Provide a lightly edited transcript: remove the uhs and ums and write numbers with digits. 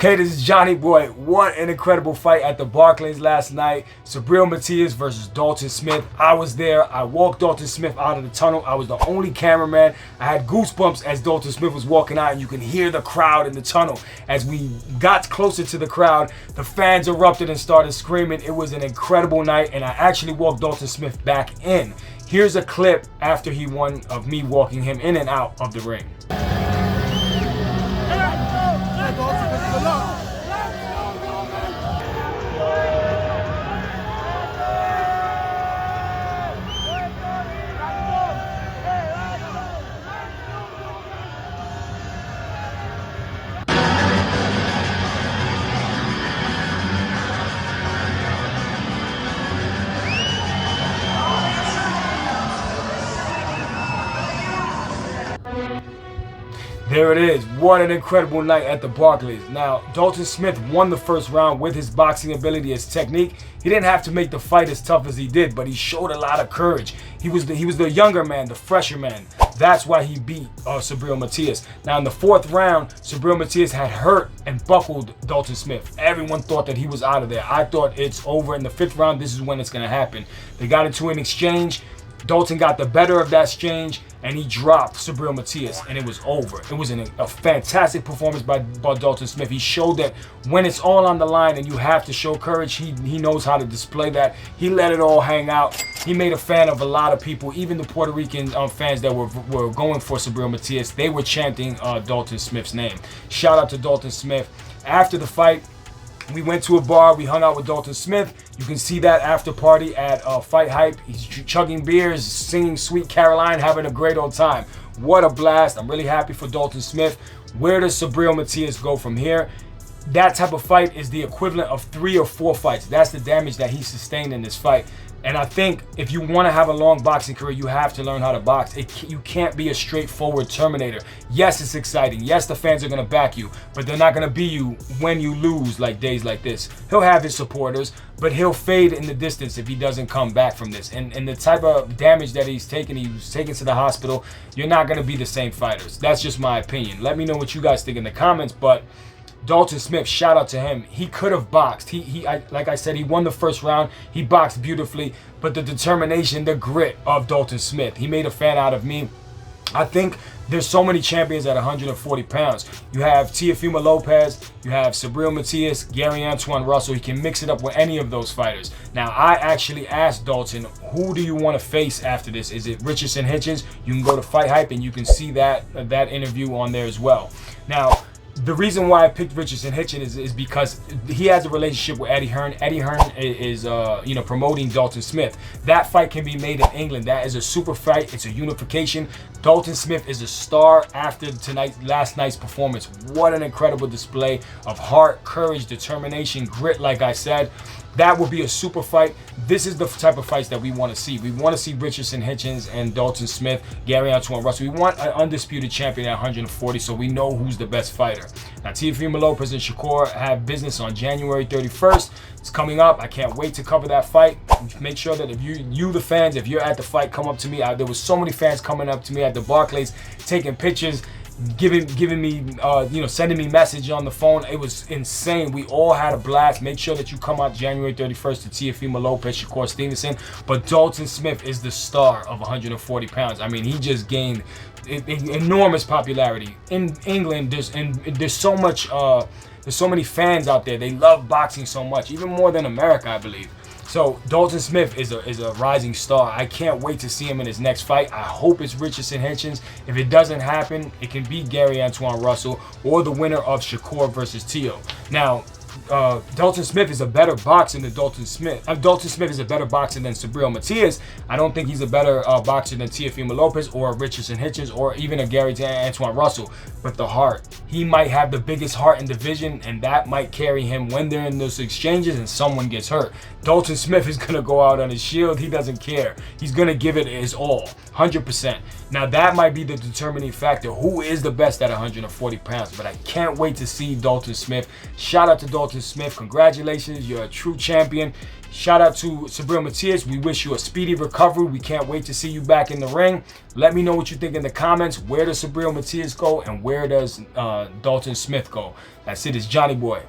Okay, this is Johnny Boy. What an incredible fight at the Barclays last night. Subriel Matias versus Dalton Smith. I was there. I walked Dalton Smith out of the tunnel. I was the only cameraman. I had goosebumps as Dalton Smith was walking out, and you can hear the crowd in the tunnel. As we got closer to the crowd, the fans erupted and started screaming. It was an incredible night, and I actually walked Dalton Smith back in. Here's a clip after he won of me walking him in and out of the ring. There it is. What an incredible night at the Barclays. Now, Dalton Smith won the first round with his boxing ability, his technique. He didn't have to make the fight as tough as he did, but he showed a lot of courage. He was the younger man, the fresher man. That's why he beat Subriel Matias. Now, in the fourth round, Subriel Matias had hurt and buckled Dalton Smith. Everyone thought that he was out of there. I thought it's over. In the fifth round, this is when it's going to happen. They got into an exchange. Dalton got the better of that exchange, and he dropped Subriel Matias, and it was over. It was a fantastic performance by Dalton Smith. He showed that when it's all on the line and you have to show courage, he knows how to display that. He let it all hang out. He made a fan of a lot of people, even the Puerto Rican fans that were going for Subriel Matias. They were chanting Dalton Smith's name. Shout out to Dalton Smith. After the fight, we went to a bar. We hung out with Dalton Smith. You can see that after party at Fight Hype. He's chugging beers, singing Sweet Caroline, having a great old time. What a blast. I'm really happy for Dalton Smith. Where does Subriel Matias go from here? That type of fight is the equivalent of 3 or 4 fights. That's the damage that he sustained in this fight. And I think if you want to have a long boxing career, you have to learn how to box. You can't be a straightforward Terminator. Yes, it's exciting. Yes, the fans are going to back you, but they're not going to be you when you lose like days like this. He'll have his supporters, but he'll fade in the distance if he doesn't come back from this. And the type of damage that he's taken, he was taken to the hospital, you're not going to be the same fighters. That's just my opinion. Let me know what you guys think in the comments, but Dalton Smith, shout out to him. He could have boxed. Like I said, he won the first round. He boxed beautifully, but the determination, the grit of Dalton Smith, he made a fan out of me. I think there's so many champions at 140 pounds. You have Teofimo Lopez, you have Subriel Matias, Gary Antoine Russell. He can mix it up with any of those fighters. Now, I actually asked Dalton, who do you want to face after this? Is it Richardson Hitchens? You can go to Fight Hype and you can see that interview on there as well. Now, the reason why I picked Richardson Hitchens is because he has a relationship with Eddie Hearn. Eddie Hearn is promoting Dalton Smith. That fight can be made in England. That is a super fight. It's a unification. Dalton Smith is a star after last night's performance. What an incredible display of heart, courage, determination, grit, like I said. That would be a super fight. This is the type of fights that we want to see. We want to see Richardson Hitchens and Dalton Smith, Gary Antoine Russell. We want an undisputed champion at 140, so we know who's the best fighter. Now, Teofimo Lopez and Shakur have business on January 31st. It's coming up. I can't wait to cover that fight. Make sure that if you the fans, if you're at the fight, come up to me. There was so many fans coming up to me at the Barclays, taking pictures, giving me sending me message on the phone. It was insane. We all had a blast. Make sure that you come out January 31st to Teofimo Lopez, Shakur Stevenson. But Dalton Smith is the star of 140 pounds. I mean, he just gained enormous popularity in England. There's so much there's so many fans out there. They love boxing so much, even more than America, I believe. So Dalton Smith is a rising star. I can't wait to see him in his next fight. I hope it's Richardson Hitchens. If it doesn't happen, it can be Gary Antoine Russell or the winner of Shakur versus Teo. Now, Dalton Smith is a better boxer than Dalton Smith. Dalton Smith is a better boxer than Subriel Matias. I don't think he's a better boxer than Teofimo Lopez or Richardson Hitchens or even a Gary Antoine Russell. But the heart, he might have the biggest heart in division, and that might carry him when they're in those exchanges and someone gets hurt. Dalton Smith is going to go out on his shield. He doesn't care. He's going to give it his all, 100%. Now that might be the determining factor. Who is the best at 140 pounds? But I can't wait to see Dalton Smith. Shout out to Dalton Smith. Congratulations. You're a true champion. Shout out to Subriel Matias. We wish you a speedy recovery. We can't wait to see you back in the ring. Let me know what you think in the comments. Where does Subriel Matias go and where does Dalton Smith go? That's it. It's Johnny Boy.